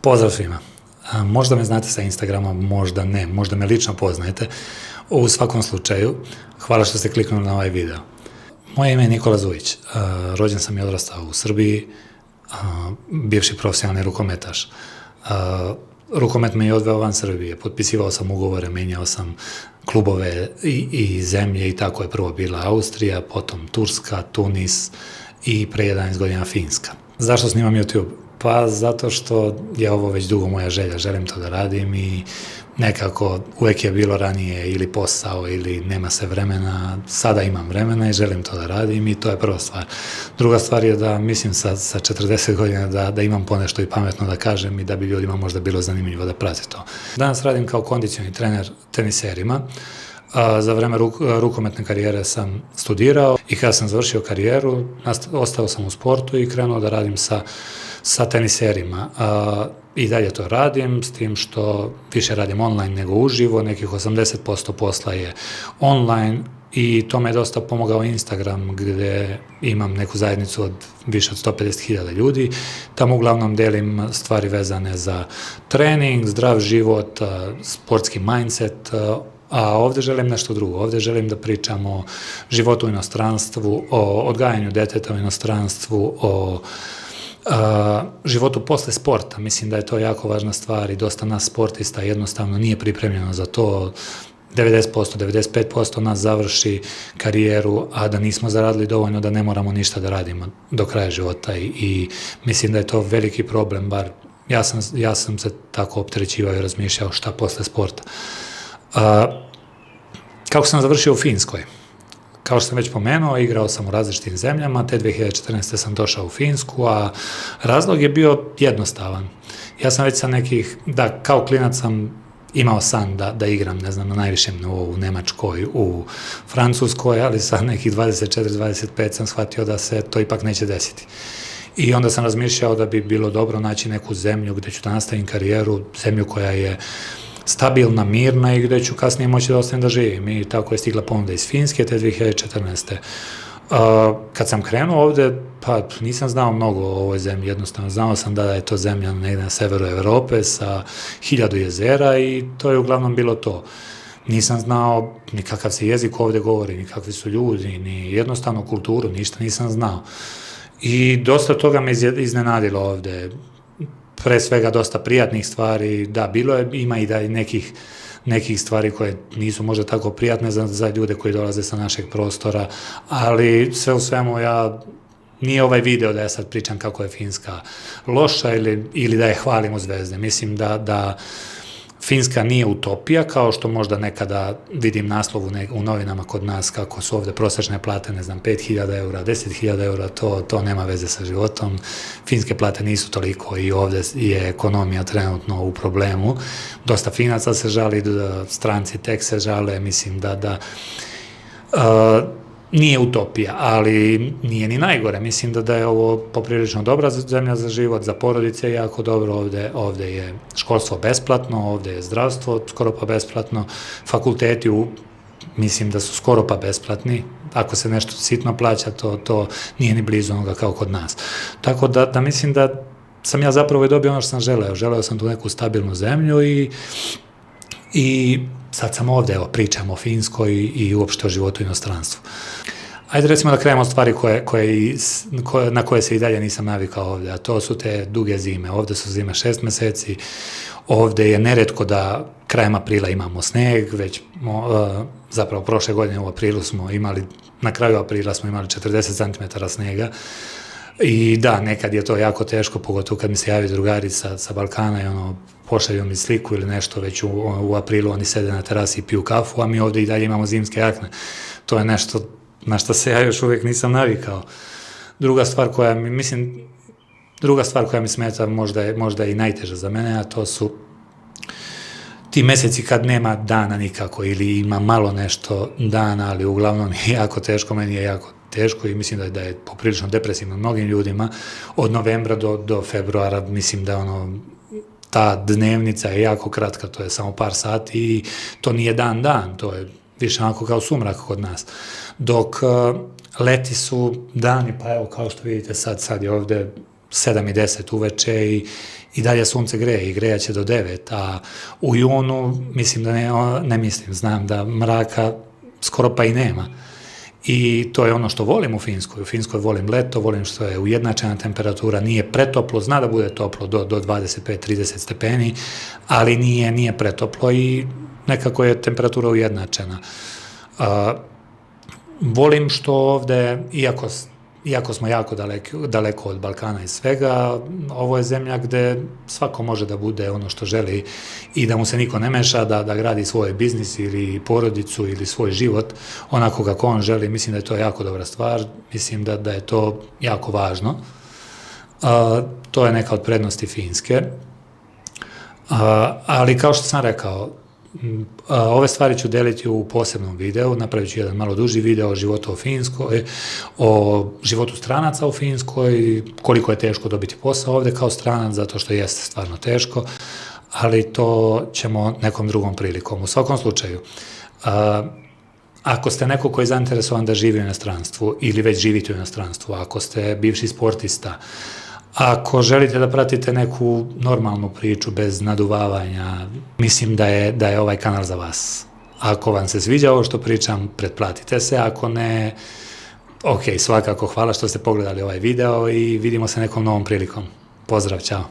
Pozdrav svima. Možda me znate sa Instagrama, možda ne, možda me lično poznajete. U svakom slučaju, hvala što ste kliknuli na ovaj video. Moje ime je Nikola Zujić, rođen sam i odrastao u Srbiji, bivši profesionalni rukometaš. Rukomet me je odveo van Srbije, potpisivao sam ugovore, menjao sam klubove i zemlje i tako je prvo bila Austrija, potom Turska, Tunis i pre 11 godina Finska. Zašto snimam YouTube? Pa zato što je ovo već dugo moja želja, želim to da radim i nekako uvek je bilo ranije ili posao ili nema se vremena, sada imam vremena i želim to da radim i to je prva stvar. Druga stvar je da mislim sa 40 godina da imam ponešto i pametno da kažem i da bi ljudima možda bilo zanimljivo da prate to. Danas radim kao kondicioni trener teniserima. Za vreme rukometne karijere sam studirao i kada sam završio karijeru, ostao sam u sportu i krenuo da radim sa teniserima. I dalje to radim, s tim što više radim online nego uživo, nekih 80% posla je online i to me je dosta pomogao Instagram gde imam neku zajednicu od više od 150.000 ljudi. Tamo uglavnom delim stvari vezane za trening, zdrav život, sportski mindset, a ovde želim nešto drugo. Ovde želim da pričam o životu u inostranstvu, o odgajanju deteta u inostranstvu, o životu posle sporta. Mislim da je to jako važna stvar i dosta nas sportista jednostavno nije pripremljeno za to. 90%, 95% nas završi karijeru, a da nismo zaradili dovoljno da ne moramo ništa da radimo do kraja života i mislim da je to veliki problem, bar ja sam se tako opterećivao i razmišljao šta posle sporta. Kako sam završio u Finskoj? Kao što sam već pomenuo, igrao sam u različitim zemljama, te 2014. sam došao u Finsku, a razlog je bio jednostavan. Ja sam već sa nekih, kao klinac sam imao san da igram, ne znam, na najvišem nivou u Nemačkoj, u Francuskoj, ali sa nekih 24-25 sam shvatio da se to ipak neće desiti. I onda sam razmišljao da bi bilo dobro naći neku zemlju gde ću da nastavim karijeru, zemlju koja je stabilna, mirna i gde ću kasnije moći da ostanem da živim. I tako je stigla ponuda iz Finske te 2014. Kad sam krenuo ovde, pa nisam znao mnogo o ovoj zemlji, jednostavno znao sam da je to zemlja negde na severu Evrope sa 1000 jezera i to je uglavnom bilo to. Nisam znao ni kakav se jezik ovde govori, ni kakvi su ljudi, ni jednostavno kulturu, ništa nisam znao. I dosta toga me iznenadilo ovde. Pre svega dosta prijatnih stvari, ima i nekih stvari koje nisu možda tako prijatne za ljude koji dolaze sa našeg prostora, ali sve u svemu nije ovaj video da ja sad pričam kako je Finska loša ili da je hvalim u zvezde. Mislim da Finska nije utopija, kao što možda nekada vidim naslov u novinama kod nas kako su ovde prosečne plate, ne znam, 5.000 eura, 10.000 eura, to nema veze sa životom. Finske plate nisu toliko i ovde je ekonomija trenutno u problemu. Dosta Finaca se žali, stranci tek se žale, mislim da nije utopija, ali nije ni najgore. Mislim da je ovo poprilično dobra zemlja za život, za porodice je jako dobro. Ovde je školstvo besplatno, ovde je zdravstvo skoro pa besplatno, fakulteti mislim da su skoro pa besplatni. Ako se nešto sitno plaća, to nije ni blizu onoga kao kod nas. Tako da mislim da sam ja zapravo i dobio ono što sam želeo. Želeo sam tu neku stabilnu zemlju i sad sam ovde, evo, pričam o Finskoj i uopšte o životu u inostranstvu. Ajde recimo da krenemo od stvari na koje se i dalje nisam navikao ovde, a to su te duge zime. Ovde su zime 6 meseci, ovde je neretko da krajem aprila imamo sneg, već zapravo prošle godine u aprilu smo imali, na kraju aprila smo imali 40 cm snega. I da, nekad je to jako teško, pogotovo kad mi se javi drugari sa Balkana i pošalju mi sliku ili nešto, već u aprilu oni sede na terasi i piju kafu, a mi ovde i dalje imamo zimske jakne. To je nešto na što se ja još uvek nisam navikao. Druga stvar koja mi smeta, možda i najteža za mene, a to su ti meseci kad nema dana nikako ili ima malo nešto dana, ali uglavnom je jako teško, meni je jako teško i mislim da je poprilično depresivno mnogim ljudima. Od novembra do februara mislim da ta dnevnica je jako kratka, to je samo par sati i to nije dan, to je više onako kao sumrak kod nas. Dok leti su dani, pa evo kao što vidite sad je ovde 7:10 uveče i dalje sunce greje i grejaće do 9, a u junu mislim da ne mislim, znam da mraka skoro pa i nema. I to je ono što volim u Finskoj. U Finskoj volim leto, volim što je ujednačena temperatura, nije pretoplo, zna da bude toplo do 25-30 stepeni, ali nije pretoplo i nekako je temperatura ujednačena. Volim što ovde, iako smo jako daleko od Balkana i svega, ovo je zemlja gde svako može da bude ono što želi i da mu se niko ne meša, da gradi svoj biznis ili porodicu ili svoj život onako kako on želi. Mislim da je to jako dobra stvar, mislim da je to jako važno. To je neka od prednosti Finske. Ali kao što sam rekao, ove stvari ću deliti u posebnom videu, napravit ću jedan malo duži video o životu u Finskoj, o životu stranaca u Finskoj, koliko je teško dobiti posao ovde kao stranac, zato što jeste stvarno teško, ali to ćemo nekom drugom prilikom. U svakom slučaju, ako ste neko koji je zainteresovan da živi u inostranstvu ili već živite u inostranstvu, ako ste bivši sportista, ako želite da pratite neku normalnu priču bez naduvavanja, mislim da je ovaj kanal za vas. Ako vam se sviđa ovo što pričam, pretplatite se, ako ne, ok, svakako hvala što ste pogledali ovaj video i vidimo se nekom novom prilikom. Pozdrav, ćao!